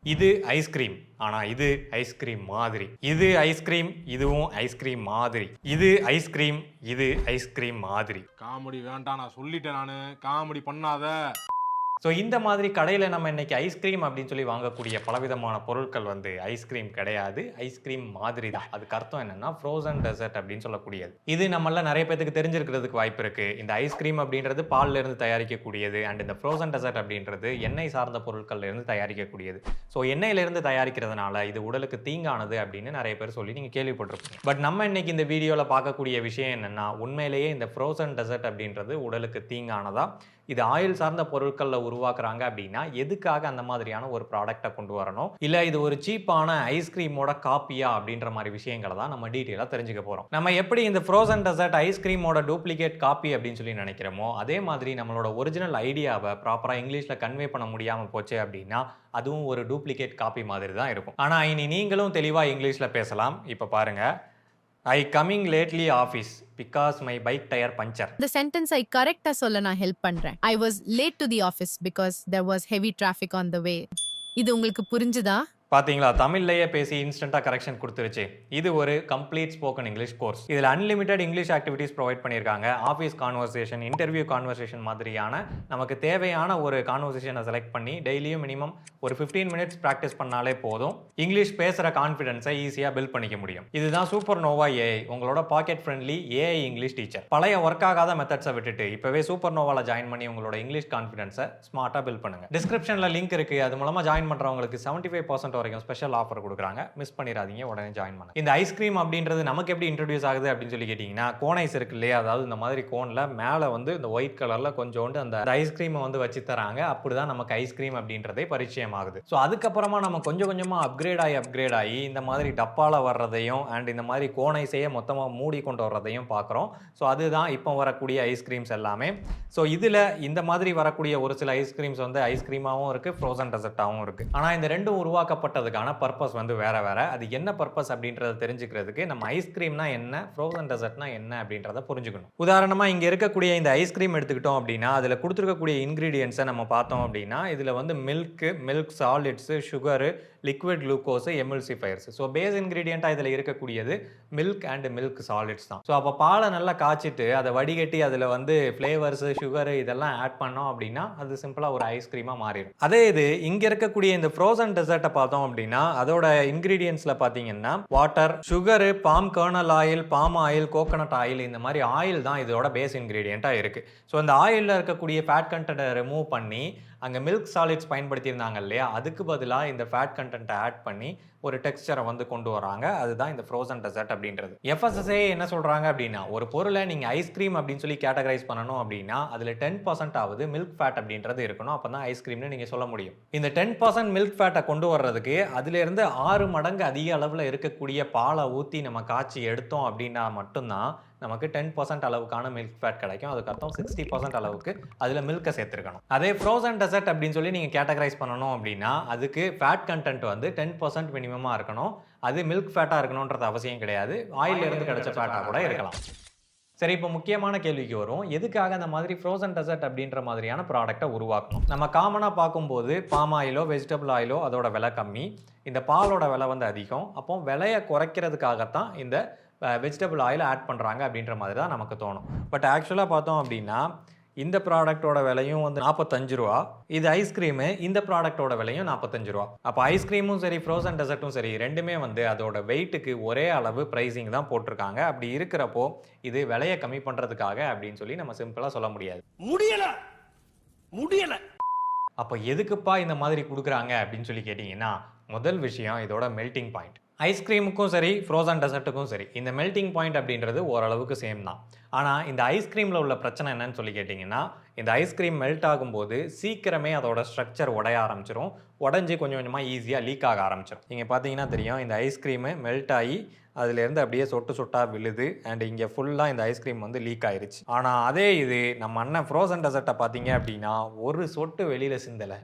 இது ஐஸ்கிரீம். ஆனா இது ஐஸ்கிரீம் மாதிரி. இது ஐஸ்கிரீம், இதுவும் ஐஸ்கிரீம் மாதிரி. இது ஐஸ்கிரீம், இது ஐஸ்கிரீம் மாதிரி. காமெடி வேண்டாம், நான் சொல்லிட்டேன் நானு. காமெடி பண்ணாத. ஸோ இந்த மாதிரி கடையில் நம்ம இன்னைக்கு ஐஸ்கிரீம் அப்படின்னு சொல்லி வாங்கக்கூடிய பலவிதமான பொருட்கள் வந்து ஐஸ்கிரீம் கிடையாது, ஐஸ்கிரீம் மாதிரி தான். அதுக்கு அர்த்தம் என்னன்னா ஃப்ரோசன் டெசர்ட் அப்படின்னு சொல்லக்கூடியது. இது நம்மள நிறைய பேருக்கு தெரிஞ்சிருக்கிறதுக்கு வாய்ப்பு இருக்கு. இந்த ஐஸ்கிரீம் அப்படின்றது பால்ல இருந்து தயாரிக்கக்கூடியது, அண்ட் இந்த ஃப்ரோசன் டெசர்ட் அப்படின்றது எண்ணெய் சார்ந்த பொருட்கள்ல இருந்து தயாரிக்கக்கூடியது. ஸோ எண்ணெயில இருந்து தயாரிக்கிறதுனால இது உடலுக்கு தீங்கானது அப்படின்னு நிறைய பேர் சொல்லி நீங்க கேள்விப்பட்டிருப்பீங்க. பட் நம்ம இன்னைக்கு இந்த வீடியோல பார்க்கக்கூடிய விஷயம் என்னன்னா, உண்மையிலேயே இந்த ஃப்ரோசன் டெசர்ட் அப்படின்றது உடலுக்கு தீங்கானதா, இது ஆயில் சார்ந்த பொருட்கள்ல உருவாக்குறாங்க அப்படின்னா எதுக்காக அந்த மாதிரியான ஒரு ப்ராடக்ட்டை கொண்டு வரணும், இல்ல இது ஒரு சீப்பான ஐஸ்கிரீமோட காப்பியா அப்படின்ற மாதிரி விஷயங்களை தான் நம்ம டீட்டெயிலா தெரிஞ்சுக்க போறோம். நம்ம எப்படி இந்த ஃப்ரோசன் டெசர்ட் ஐஸ்கிரீமோட டூப்ளிகேட் காப்பி அப்படின்னு சொல்லி நினைக்கிறோமோ, அதே மாதிரி நம்மளோட ஒரிஜினல் ஐடியாவை ப்ராப்பரா இங்கிலீஷ்ல கன்வே பண்ண முடியாம போச்சு அப்படின்னா அதுவும் ஒரு டூப்ளிகேட் காப்பி மாதிரி தான் இருக்கும். ஆனா இனி நீங்களும் தெளிவா இங்கிலீஷ்ல பேசலாம். இப்ப பாருங்க, I coming lately office because my bike tire puncture. The sentence I correct சொல்ல நான் ஹெல்ப் பண்றேன். I was late to the office because there was heavy traffic on the way. இது உங்களுக்கு புரிஞ்சுதா? பாத்தீங்களா, தமிழ்லயே பேசி இன்ஸ்டன்டா கரெக்ஷன் கொடுத்துருச்சு. இது ஒரு கம்ப்ளீட் ஸ்போக்கன் இங்கிலீஷ் கோர்ஸ். இதுல அன்லிமிட்டட் இங்கிலீஷ் ஆக்டிவிட்டிஸ் ப்ரொவைட் பண்ணியிருக்காங்க. ஆஃபீஸ் கான்வர்சேஷன், இன்டர்வியூ கான்வர்சேஷன் மாதிரியான நமக்கு தேவையான ஒரு கான்வர்சேஷனை செலக்ட் பண்ணி டெய்லியும் மினிமம் ஒரு 15 மினிட்ஸ் ப்ராக்டிஸ் பண்ணாலே போதும் இங்கிலீஷ் பேசுற கான்ஃபிடன்ஸை ஈஸியா பில்ட் பண்ணிக்க முடியும். இதுதான் சூப்பர் நோவா ஏஐ, உங்களோட packet friendly AI English teacher. பழைய ஒர்க் ஆகாத மெத்தட்ஸை விட்டுட்டு இப்பவே சூப்பர் நோவால ஜாயின் பண்ணி உங்களோட இங்கிலீஷ் கான்ஃபிடன்ஸை ஸ்மார்ட்டா பில்ட் பண்ணுங்க. டிஸ்கிரிப்ஷன்ல லிங்க் இருக்கு, அது மூலமா ஜாயின் பண்றவங்களுக்கு 75% வரைக்கும் ஸ்பெஷல் ஆஃபர் கொடுக்குறாங்க. மிஸ் பண்ணிடாதீங்க, உடனே ஜாயின் பண்ணுங்க. இந்த ஐஸ்கிரீம் அப்படின்றது நமக்கு எப்படி இன்ட்ரோடியூஸ் ஆகுது அப்படின்னு சொல்லி கேட்டீங்கன்னா, கோன் ஐஸ் இருக்கு இல்லையா, அதாவது இந்த மாதிரி கோன்ல மேல வந்து இந்த ஒயிட் கலர்ல கொஞ்சோண்டு அந்த ஐஸ்கிரீமை வந்து வச்சு தராங்க. அப்படிதான் நமக்கு ஐஸ்கிரீம் அப்படின்றதே பரிச்சயம் ஆகுது. ஸோ அதுக்கப்புறமா நம்ம கொஞ்சம் கொஞ்சமா அப்கிரேட் ஆகி இந்த மாதிரி டப்பால வர்றதையும் அண்ட் இந்த மாதிரி கோன் ஐஸையே மொத்தமா மூடி கொண்டு வர்றதையும் பார்க்குறோம். ஸோ அதுதான் இப்போ வரக்கூடிய ஐஸ்கிரீம்ஸ் எல்லாமே. ஸோ இதுல இந்த மாதிரி வரக்கூடிய ஒரு சில ஐஸ்கிரீம்ஸ் வந்து ஐஸ்கிரீமாவும் இருக்கு, ஃப்ரோசன் டெசர்ட்டாகவும் இருக்கு. ஆனா இந்த ரெண்டும் உருவாக்கப்பட்டதுக்கான பர்பஸ் வந்து வேற வேற. அது என்ன பர்பஸ் அப்படின்றத தெரிஞ்சுக்கிறதுக்கு நம்ம ஐஸ்கிரீம்னா என்ன, ஃப்ரோசன் டெசர்ட்னா என்ன அப்படின்றத புரிஞ்சுக்கணும். உதாரணமா இங்க இருக்கக்கூடிய இந்த ஐஸ்கிரீம் எடுத்துக்கிட்டோம் அப்படின்னா அதுல கொடுத்துருக்கக்கூடிய இன்கிரீடியன்ஸை நம்ம பார்த்தோம் அப்படின்னா இதுல வந்து milk solids, sugar, liquid glucose, emulsifiers. So base இன்கிரீடியண்டா இதுல இருக்கக்கூடியது மில்க் அண்ட் மில்க் சாலிட்ஸ் தான். ஸோ அப்போ பாலை நல்லா காய்ச்சிட்டு அதை வடிகட்டி அதுல வந்து ஃபிளேவர்ஸ், சுகர் இதெல்லாம் ஆட் பண்ணோம் அப்படின்னா அது சிம்பிளா ஒரு ஐஸ்கிரீமா மாறிடும். அதே இது இங்க இருக்கக்கூடிய இந்த ஃப்ரோசன் டெசர்ட்டை பார்த்தோம் அப்படின்னா அதோட இன்கிரீடியன்ஸ்ல பாத்தீங்கன்னா water, sugar, palm kernel oil, palm oil, coconut oil, இந்த மாதிரி ஆயில் தான் இதோட பேஸ் இன்கிரீடியண்டா இருக்கு. ஸோ அந்த ஆயில்ல இருக்கக்கூடிய ஃபேட் கண்டென்ட்டை ரிமூவ் பண்ணி அங்க மில்க் சாலிட்ஸ் பயன்படுத்தியிருந்தாங்க இல்லையா, அதுக்கு பதிலாக இந்த ஃபேட் கண்டென்ட்டை ஆட் பண்ணி ஒரு டெக்ஸ்சரை வந்து கொண்டு வராங்க. அதுதான் இந்த ஃப்ரோசன் டெசர்ட் அப்படின்றது. FSSAI என்ன சொல்றாங்க அப்படின்னா, ஒரு பொருளை நீங்க ஐஸ்கிரீம் அப்படின்னு சொல்லி கேட்டகரைஸ் பண்ணணும் அப்படின்னா அதுல 10% ஆவது மில்க் ஃபேட் அப்படின்றது இருக்கணும். அப்பதான் ஐஸ்கிரீம்னு நீங்க சொல்ல முடியும். இந்த 10% மில்க் ஃபேட்டை கொண்டு வர்றதுக்கு அதுல இருந்து 6 மடங்கு அதிக அளவுல இருக்கக்கூடிய பாலை ஊத்தி நம்ம காய்ச்சி எடுத்தோம் அப்படின்னா மட்டும்தான் நமக்கு 10% அளவுக்கான மில்க் ஃபேட் கிடைக்கும். அதுக்கு அர்த்தம் 60% அளவுக்கு அதுல மில்கை சேர்த்திருக்கணும். அதே ஃப்ரோசன் டெசர்ட் அப்படின்னு சொல்லி நீங்க கேட்டகரைஸ் பண்ணணும் அப்படின்னா அதுக்கு ஃபேட் கண்டென்ட் வந்து 10% மினிமமா இருக்கணும். அது மில்க் ஃபேட்டா இருக்கணும்ன்றது அவசியம் கிடையாது, ஆயில்ல இருந்து கிடைச்ச ஃபேட்டா கூட இருக்கலாம். சரி, இப்போ முக்கியமான கேள்விக்கு வரும், எதுக்காக அந்த மாதிரி ஃப்ரோசன் டெசர்ட் அப்படின்ற மாதிரியான ப்ராடக்ட்டை உருவாக்கணும்? நம்ம காமனாக பார்க்கும்போது பாம் ஆயிலோ வெஜிடபிள் ஆயிலோ அதோட விலை கம்மி, இந்த பாலோட விலை வந்து அதிகம். அப்போ விலையை குறைக்கிறதுக்காகத்தான் இந்த வெஜிடபிள் ஆயில் ஆட் பண்ணுறாங்க அப்படின்ற மாதிரி தான் நமக்கு தோணும். பட் ஆக்சுவலாக பார்த்தோம் அப்படின்னா இந்த ப்ராடக்டோட விலையும் வந்து 45 ரூபா, இது ஐஸ்கிரீமு, இந்த ப்ராடக்டோட விலையும் 45 ரூபா. அப்போ ஐஸ்கிரீமும் சரி ஃப்ரோசன் டெசர்ட்டும் சரி ரெண்டுமே வந்து அதோட வெயிட்டுக்கு ஒரே அளவு ப்ரைஸிங் தான் போட்டிருக்காங்க. அப்படி இருக்கிறப்போ இது விலையை கம்மி பண்ணுறதுக்காக அப்படின்னு சொல்லி நம்ம சிம்பிளாக சொல்ல முடியாது. முடியல. அப்போ எதுக்குப்பா இந்த மாதிரி கொடுக்குறாங்க அப்படின்னு சொல்லி கேட்டிங்கன்னா, முதல் விஷயம் இதோட மெல்டிங் பாயிண்ட். ஐஸ்கிரீமுக்கும் சரி ஃப்ரோசன் டெசர்ட்டுக்கும் சரி இந்த மெல்டிங் பாயிண்ட் அப்படின்றது ஓரளவுக்கு சேம் தான். ஆனால் இந்த ஐஸ்கிரீமில் உள்ள பிரச்சனை என்னன்னு சொல்லி கேட்டிங்கன்னா, இந்த ஐஸ்கிரீம் மெல்ட் ஆகும்போது சீக்கிரமே அதோட ஸ்ட்ரக்சர் உடைய ஆரம்பிச்சிடும். உடஞ்சி கொஞ்சம் கொஞ்சமாக ஈஸியாக லீக் ஆக ஆரம்பிச்சிடும். நீங்கள் பார்த்தீங்கன்னா தெரியும், இந்த ஐஸ்கிரீமு மெல்ட் ஆகி அதுலேருந்து அப்படியே சொட்டு சொட்டாக விழுது அண்ட் இங்கே ஃபுல்லாக இந்த ஐஸ்கிரீம் வந்து லீக் ஆயிருச்சு. ஆனால் அதே இது நம்ம அண்ணன் ஃப்ரோசன் டெசர்ட்டை பார்த்தீங்க அப்படின்னா ஒரு சொட்டு வெளியில் சிந்தலை.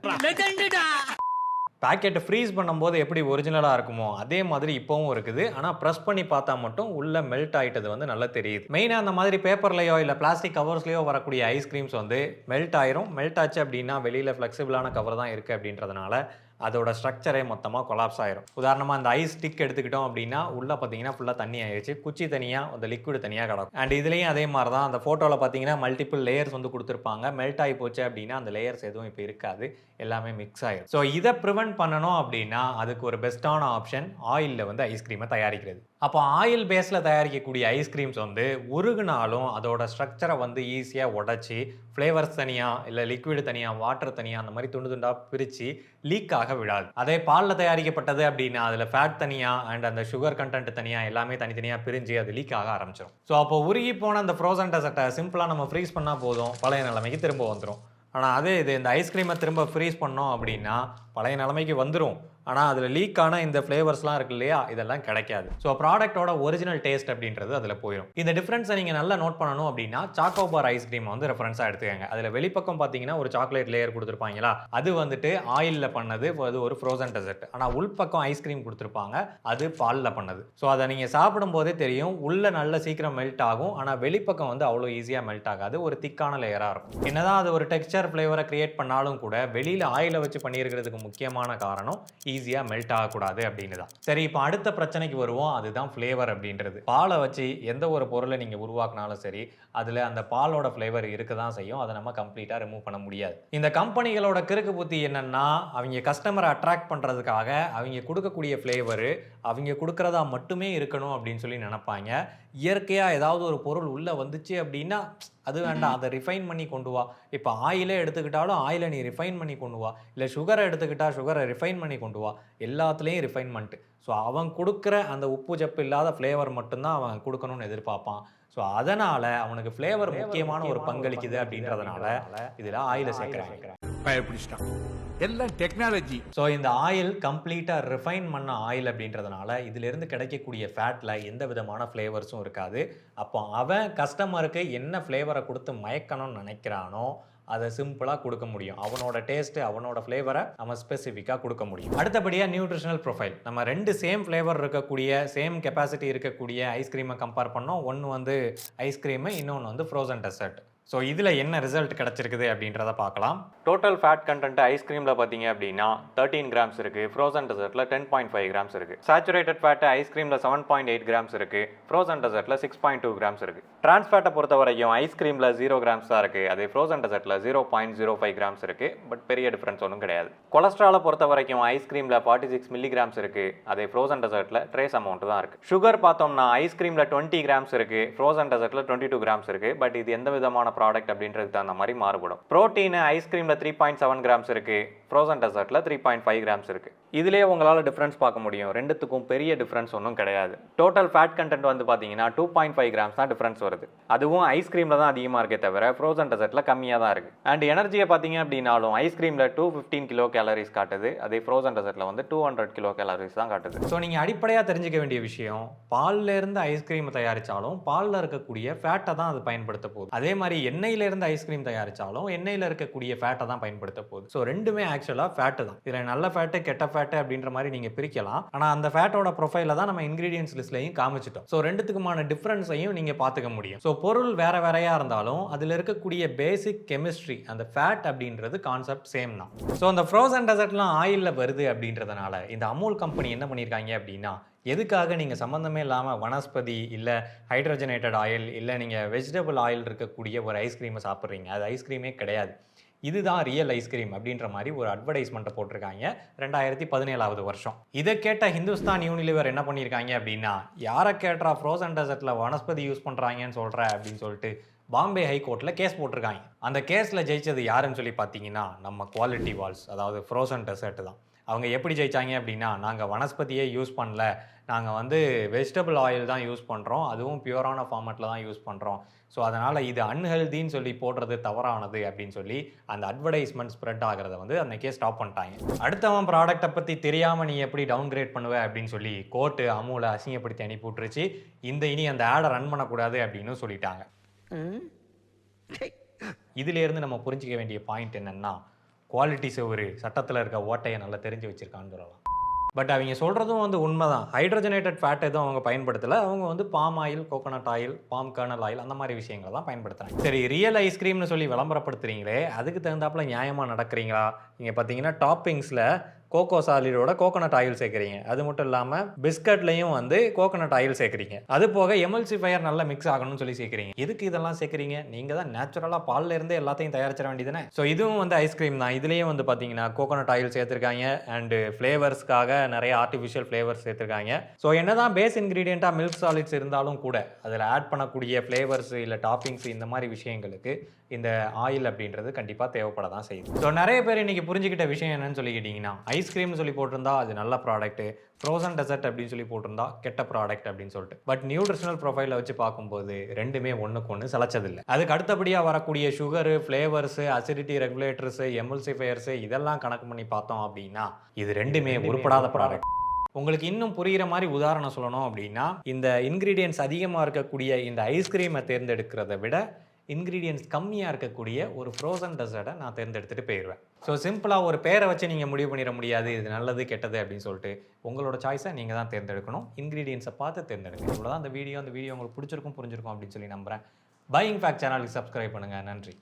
பேக்கெட்டை ஃப்ரீஸ் பண்ணும்போது எப்படி ஒரிஜினலாக இருக்குமோ அதே மாதிரி இப்போவும் இருக்குது. ஆனால் ப்ரெஸ் பண்ணி பார்த்தா மட்டும் உள்ள மெல்ட் ஆகிட்டது வந்து நல்லா தெரியுது. மெயினாக அந்த மாதிரி பேப்பர்லையோ இல்லை பிளாஸ்டிக் கவர்ஸ்லையோ வரக்கூடிய ஐஸ்கிரீம்ஸ் வந்து மெல்ட் ஆயிரும். மெல்ட் ஆச்சு அப்படின்னா வெளியில் ஃப்ளெக்சிபிளான கவர் தான் இருக்குது அப்படின்றதுனால அதோட ஸ்ட்ரக்சரே மொத்தமாக கொலாப்ஸ் ஆயிரும். உதாரணமாக அந்த ஐஸ் ஸ்டிக் எடுத்துக்கிட்டோம் அப்படின்னா உள்ள பார்த்தீங்கன்னா ஃபுல்லாக தண்ணி ஆயிடுச்சு, குச்சி தனியாக அந்த லிக்விட் தனியாக கிடக்கும். அண்ட் இதுலேயும் அதே மாதிரி தான் அந்த ஃபோட்டோவில் பார்த்தீங்கன்னா மல்டிபிள் லேயர்ஸ் வந்து கொடுத்துருப்பாங்க. மெல்ட் ஆகி போச்சு அப்படின்னா அந்த லேயர்ஸ் எதுவும் இப்போ இருக்காது, எல்லாமே மிக்ஸ் ஆயிடும். ஸோ இதை ப்ரிவென்ட் பண்ணணும் அப்படின்னா அதுக்கு ஒரு பெஸ்ட்டான ஆப்ஷன் ஆயிலில் வந்து ஐஸ்கிரீமை தயாரிக்கிறது. அப்போ ஆயில் பேஸில் தயாரிக்கக்கூடிய ஐஸ்கிரீம்ஸ் வந்து உருகுனாலும் அதோட ஸ்ட்ரக்சரை வந்து ஈஸியாக உடச்சி ஃப்ளேவர்ஸ் தனியாக இல்லை லிக்விட் தனியாக வாட்டர் தனியாக அந்த மாதிரி துண்டு துண்டாக பிரித்து லீக் ஆக விடாது. அதே பாலில் தயாரிக்கப்பட்டது அப்படின்னா அதில் ஃபேட் தனியாக அண்ட் அந்த சுகர் கண்டென்ட் தனியாக எல்லாமே தனித்தனியாக பிரிஞ்சு அது லீக் ஆக ஆரம்பிச்சிடும். ஸோ அப்போ உருகி போன அந்த ஃப்ரோசன் டெசர்ட்டை சிம்பிளாக நம்ம ஃப்ரீஸ் பண்ணால் போதும், பழைய நிலைமைக்கு திரும்ப வந்துடும். ஆனால் அதே இது இந்த ஐஸ்கிரீமை திரும்ப ஃப்ரீஸ் பண்ணோம் அப்படின்னா பழைய நிலைமைக்கு வந்துடும், ஆனால் அதில் லீக் ஆன இந்த ஃப்ளேவர்ஸ்லாம் இருக்கு இல்லையா, இதெல்லாம் கிடைக்காது. ஸோ ப்ராடக்டோட ஒரிஜினல் டேஸ்ட் அப்படின்றது அதில் போயிடும். இந்த டிஃப்ரென்ஸை நீங்கள் நல்லா நோட் பண்ணணும் அப்படின்னா சாக்கோபார் ஐஸ்கிரீம் வந்து ரெஃபரன்ஸாக எடுத்துக்கங்க. அதில் வெளிப்பக்கம் பார்த்தீங்கன்னா ஒரு சாக்லேட் லேயர் கொடுத்துருப்பாங்களா, அது வந்துட்டு ஆயிலில் பண்ணது, அது ஒரு ஃப்ரோசன் டெசர்ட். ஆனால் உள்பக்கம் ஐஸ்கிரீம் கொடுத்துருப்பாங்க, அது பாலில் பண்ணது. ஸோ அதை நீங்கள் சாப்பிடும் போதே தெரியும், உள்ள நல்ல சீக்கிரம் மெல்ட் ஆகும், ஆனால் வெளிப்பக்கம் வந்து அவ்வளோ ஈஸியாக மெல்ட் ஆகாது, ஒரு திக்கான லேயராக இருக்கும். என்னதான் அது ஒரு டெக்ஸ்சர் ஃப்ளேவரை கிரியேட் பண்ணாலும் கூட வெளியில் ஆயிலை வச்சு பண்ணியிருக்கிறதுக்கு முக்கியமான காரணம் ஈஸியாக மெல்ட் ஆகக்கூடாது அப்படின்னு தான். சரி, இப்போ அடுத்த பிரச்சனைக்கு வருவோம், அதுதான் ஃப்ளேவர் அப்படின்றது. பாலை வச்சு எந்த ஒரு பொருளை நீங்கள் உருவாக்குனாலும் சரி, அதில் அந்த பாலோட ஃப்ளேவர் இருக்க தான் செய்யும், அதை நம்ம கம்ப்ளீட்டாக ரிமூவ் பண்ண முடியாது. இந்த கம்பெனிகளோட கிறுக்கு புத்தி என்னன்னா, அவங்க கஸ்டமரை அட்ராக்ட் பண்ணுறதுக்காக அவங்க கொடுக்கக்கூடிய ஃப்ளேவரு அவங்க கொடுக்குறதா மட்டுமே இருக்கணும் அப்படின்னு சொல்லி நினைப்பாங்க. இயற்கையாக ஏதாவது ஒரு பொருள் உள்ளே வந்துச்சு அப்படின்னா அது வேண்டாம், அதை ரிஃபைன் பண்ணி கொண்டு வா. இப்போ ஆயிலே எடுத்துக்கிட்டாலும் ஆயிலை நீ ரிஃபைன் பண்ணி கொண்டு வா, இல்லை சுகரை எடுத்துக்கிட்டால் சுகரை ரிஃபைன் பண்ணி கொண்டு வா, எல்லாத்துலேயும் ரிஃபைன்மெண்ட்டு. ஸோ அவன் கொடுக்குற அந்த உப்பு ஜப்பு இல்லாத ஃப்ளேவர் மட்டும்தான் அவன் கொடுக்கணும்னு எதிர்பார்ப்பான். ஸோ அதனால் அவனுக்கு ஃப்ளேவர் முக்கியமான ஒரு பங்களிக்குது அப்படின்றதுனால இதில் ஆயிலை சேர்க்குறாங்க. பயப்பிடிச்சிட்டான், எல்லாம் டெக்னாலஜி. ஸோ இந்த ஆயில் கம்ப்ளீட்டாக ரிஃபைன் பண்ண ஆயில் அப்படின்றதுனால இதிலிருந்து கிடைக்கக்கூடிய ஃபேட்டில் எந்த விதமான ஃப்ளேவர்ஸும் இருக்காது. அப்போ அவன் கஸ்டமருக்கு என்ன ஃப்ளேவரை கொடுத்து மயக்கணும்னு நினைக்கிறானோ அதை சிம்பிளாக கொடுக்க முடியும். அவனோட டேஸ்ட்டு, அவனோட ஃப்ளேவரை அவன் ஸ்பெசிஃபிக்காக கொடுக்க முடியும். அடுத்தபடியாக நியூட்ரிஷனல் ப்ரொஃபைல். நம்ம ரெண்டு சேம் ஃப்ளேவர் இருக்கக்கூடிய, சேம் கெப்பாசிட்டி இருக்கக்கூடிய ஐஸ்கிரீமை கம்பேர் பண்ணோம். ஒன்று வந்து ஐஸ்கிரீமு, இன்னொன்று வந்து ஃப்ரோசன் டெசர்ட். ஸோ இதில் என்ன ரிசல்ட் கிடச்சிருக்குது அப்படின்றத பார்க்கலாம். டோட்டல் ஃபேட் கண்டென்ட் ஐஸ்கிரீமில் பார்த்தீங்க அப்படின்னா 13 கிராம்ஸ் இருக்குது, ஃப்ரோசன் டெசர்ட்டில் 10.5 கிராம்ஸ் இருக்குது. சேச்சுரேட்டட் ஃபேட்டு ஐஸ்கிரீமில் 7.8 கிராம்ஸ் இருக்குது, ஃப்ரோசன் டெசர்ட்டில் 6.2 கிராம்ஸ் இருக்குது. டிரான்ஸ் ஃபேட்டை பொறுத்த வரைக்கும் ஐஸ்கிரீமில் 0 கிராம்ஸ் தான் இருக்குது, அதே ஃப்ரோசன் டெசர்ட்டில் 0.05 கிராம்ஸ் இருக்குது. பட் பெரிய டிஃப்ரென்ஸ் ஒன்றும் கிடையாது. கொலஸ்ட்ராலை பொறுத்த வரைக்கும் ஐஸ்கிரீமில் 46 மில்லிகிராம்ஸ் இருக்குது, அதே ஃப்ரோசன் டெசர்ட்டில் ட்ரேஸ் அமௌண்ட் தான் இருக்குது. சுகர் பார்த்தோம்னா ஐஸ்கிரீமில் 20 கிராம்ஸ் இருக்குது, ஃப்ரோசன் டெசர்ட்டில் 22 கிராம்ஸ் இருக்குது. பட் இது எந்த விதமான ப்ராடக்ட் அப்படின்றதுக்கு தகுந்த மாதிரி மாறுபடும். புரோட்டீன் ஐஸ்கிரீமில் 3.7 கிராம்ஸ் இருக்கு, ஃப்ரோசன் டெசர்ட்டில் 3.5 கிராம்ஸ் இருக்கு. இதுலேயே உங்களால் டிஃப்ரென்ஸ் பார்க்க முடியும், ரெண்டுத்துக்கும் பெரிய டிஃப்ரென்ஸ் ஒன்றும் கிடையாது. டோட்டல் ஃபேட் கண்டென்ட் வந்து பார்த்தீங்கன்னா 2.5 கிராம்ஸ் தான் டிஃப்ரென்ஸ் வருது. அதுவும் ஐஸ்கிரீமில் தான் அதிகமாக இருக்கே தவிர ஃப்ரோசன் டெசர்ட்டில் கம்மியாக தான் இருக்குது. அண்ட் எனர்ஜியை பார்த்தீங்க அப்படின்னாலும் ஐஸ்கிரீமில் 215 கிலோ கேலரிஸ் காட்டுது, அதே ஃப்ரோசன் டெசர்ட்டில் வந்து 200 கிலோ கேலரிஸ் தான் காட்டுது. ஸோ நீங்கள் அடிப்படையாக தெரிஞ்சுக்க வேண்டிய விஷயம், பால்ல இருந்து ஐஸ்கிரீம் தயாரித்தாலும் பாலில் இருக்கக்கூடிய ஃபேட்டை தான் அது பயன்படுத்த போகுது. அதே மாதிரி எண்ணெயில் இருந்து ஐஸ்கிரீம் தயாரிச்சாலும் எண்ணெயில் இருக்கக்கூடிய ஃபேட்டை தான் பயன்படுத்த போகுது. ஸோ ரெண்டுமே ஆக்சுவலாக ஃபேட்டு தான். இதில் நல்ல ஃபேட்டு கெட்ட ஃபேட்டு அப்படின்ற மாதிரி நீங்கள் பிரிக்கலாம். ஆனால் அந்த ஃபேட்டோட ப்ரொஃபைல தான் நம்ம இன்கிரீடியன்ஸ் லிஸ்ட்லையும் காமிச்சிட்டோம். ஸோ ரெண்டுத்துக்குமான டிஃப்ரென்ஸையும் நீங்கள் பார்த்துக்க முடியும். ஸோ பொருள் வேற வேறையாக இருந்தாலும் அதில் இருக்கக்கூடிய பேசிக் கெமிஸ்ட்ரி, அந்த ஃபேட் அப்படின்றது கான்செப்ட் சேம் தான். ஸோ அந்த ஃப்ரோசன் டெசர்ட்லாம் ஆயிலில் வருது அப்படின்றதுனால இந்த அமுல் கம்பெனி என்ன பண்ணியிருக்காங்க அப்படின்னா, எதுக்காக நீங்கள் சம்மந்தமே இல்லாமல் வனஸ்பதி இல்லை ஹைட்ரஜனேட்டட் ஆயில் இல்லை நீங்கள் வெஜிடபிள் ஆயில் இருக்கக்கூடிய ஒரு ஐஸ்கிரீமை சாப்பிட்றீங்க, அது ஐஸ்கிரீமே கிடையாது, இதுதான் ரியல் ஐஸ்கிரீம் அப்படின்ற மாதிரி ஒரு அட்வர்டைஸ்மெண்ட்டை போட்டிருக்காங்க 2017 வருஷம். இதை கேட்ட ஹிந்துஸ்தான் யூனிலிவர் என்ன பண்ணியிருக்காங்க அப்படின்னா, யாரை கேட்டா ஃப்ரோசன் டெசர்ட்டில் வனஸ்பதி யூஸ் பண்ணுறாங்கன்னு சொல்கிற அப்படின்னு சொல்லிட்டு பாம்பே ஹைகோர்ட்டில் கேஸ் போட்டிருக்காங்க. அந்த கேஸில் ஜெயிச்சது யாருன்னு சொல்லி பார்த்தீங்கன்னா நம்ம குவாலிட்டி வால்ஸ், அதாவது ஃப்ரோசன் டெசர்ட் தான். அவங்க எப்படி ஜெயிச்சாங்க அப்படின்னா, நாங்கள் வனஸ்பதியே யூஸ் பண்ணல, நாங்கள் வந்து வெஜிடபிள் ஆயில் தான் யூஸ் பண்ணுறோம், அதுவும் பியூரான ஃபார்மேட்டில் தான் யூஸ் பண்ணுறோம், ஸோ அதனால் இது அன்ஹெல்தின்னு சொல்லி போடுறது தவறானது அப்படின்னு சொல்லி அந்த அட்வர்டைஸ்மெண்ட் ஸ்ப்ரெட் ஆகிறத வந்து அன்றைக்கே ஸ்டாப் பண்ணிட்டாங்க. அடுத்தவன் ப்ராடக்ட்டை பற்றி தெரியாமல் நீ எப்படி டவுன் கிரேட் பண்ணுவ அப்படின்னு சொல்லி கோர்ட்டு அமுலை அசிங்கப்படுத்தி அனுப்பி விட்டுருச்சு. இனி அந்த ஆடை ரன் பண்ணக்கூடாது அப்படின்னு சொல்லிட்டாங்க. இதிலேருந்து நம்ம புரிஞ்சிக்க வேண்டிய பாயிண்ட் என்னென்னா, குவாலிட்டி செவரு சட்டத்தில் இருக்க ஓட்டையை நல்லா தெரிஞ்சு வச்சுருக்கான்னு சொல்லலாம். பட் அவங்க சொல்கிறதும் வந்து உண்மை தான். ஹைட்ரஜனேட்டட் ஃபேட் எதுவும் அவங்க பயன்படுத்தலை, அவங்க வந்து palm oil, coconut oil, palm kernel oil அந்த மாதிரி விஷயங்களை தான் பயன்படுத்துகிறாங்க. சரி, ரியல் ஐஸ்கிரீம்னு சொல்லி விளம்பரப்படுத்துகிறீங்களே, அதுக்கு தகுந்தாப்புல நியாயமாக நடக்கிறீங்களா? நீங்கள் பார்த்தீங்கன்னா டாப்பிங்ஸில் கோகோ சாலிடோட கோகோனட் ஆயில் சேர்க்குறீங்க. அது மட்டும் இல்லாமல் பிஸ்கட்லையும் வந்து கோகோனட் ஆயில் சேர்க்குறீங்க. அது போக எமல்சிஃபையர் நல்லா மிக்ஸ் ஆகணும்னு சொல்லி சேர்க்குறீங்க. எதுக்கு இதெல்லாம் சேர்க்குறீங்க? நீங்கள் தான் நேச்சுரலாக பால்ல இருந்தே எல்லாத்தையும் தயாரிச்சிட வேண்டியதுதானே. ஸோ இதுவும் வந்து ஐஸ்கிரீம் தான். இதுலேயும் வந்து பார்த்தீங்கன்னா கோகோனட் ஆயில் சேர்த்துருக்காங்க அண்டு ஃப்ளேவர்ஸ்க்காக நிறைய ஆர்டிஃபிஷியல் ஃப்ளேவர்ஸ் சேர்த்துருக்காங்க. ஸோ என்னதான் பேஸ் இன்க்ரீடியண்ட்டாக மில்க் சாலிட்ஸ் இருந்தாலும் கூட அதில் ஆட் பண்ணக்கூடிய ஃப்ளேவர்ஸ் இல்லை டாப்பிங்ஸ் இந்த மாதிரி விஷயங்களுக்கு இந்த ஆயில் அப்படின்றது கண்டிப்பாக தேவைப்பட தான் செய்யுது. ஸோ நிறைய பேர் இன்னைக்கு புரிஞ்சுக்கிட்ட விஷயம் என்னன்னு சொல்லி கேட்டிங்கன்னா, ஐஸ்கிரீம்னு சொல்லி போட்டிருந்தா அது நல்ல ப்ராடக்ட்டு, ஃப்ரோசன் டெசர்ட் அப்படின்னு சொல்லி போட்டிருந்தா கெட்ட ப்ராடக்ட் அப்படின்னு சொல்லிட்டு. பட் நியூட்ரிஷனல் ப்ரொஃபைலை வச்சு பார்க்கும்போது ரெண்டுமே ஒன்றுக்கு ஒன்று சளைச்சதில்லை. அதுக்கு அடுத்தபடியாக வரக்கூடிய சுகரு, ஃப்ளேவர்ஸு, அசிடிட்டி ரெகுலேட்டர்ஸு, எமல்சிஃபையர்ஸு இதெல்லாம் கணக்கு பண்ணி பார்த்தோம் அப்படின்னா இது ரெண்டுமே உருப்படாத ப்ராடக்ட். உங்களுக்கு இன்னும் புரிகிற மாதிரி உதாரணம் சொல்லணும் அப்படின்னா, இந்த இன்க்ரீடியன்ஸ் அதிகமாக இருக்கக்கூடிய இந்த ஐஸ்கிரீமை தேர்ந்தெடுக்கிறத விட இன்க்ரீடியன்ஸ் கம்மியாக இருக்கக்கூடிய ஒரு ஃப்ரோசன் டெசர்ட்டை நான் தேர்ந்தெடுத்துட்டு போயிடுவேன். ஸோ சிம்பிளாக ஒரு பேரை வச்சு நீங்கள் முடிவு பண்ணிட முடியாது இது நல்லது கெட்டது அப்படின்னு சொல்லிட்டு. உங்களோட சாய்ஸை நீங்கள் தான் தேர்ந்தெடுக்கணும். இன்க்ரீடியன்ஸை பார்த்து தேர்ந்தெடுக்கணும். இவ்வளோதான் அந்த வீடியோ உங்களுக்கு பிடிச்சிருக்கும் புரிஞ்சிருக்கும் அப்படின்னு சொல்லி நம்புகிறேன். பையிங் ஃபேக்ட் சேனலுக்கு சப்ஸ்கிரைப் பண்ணுங்கள். நன்றி.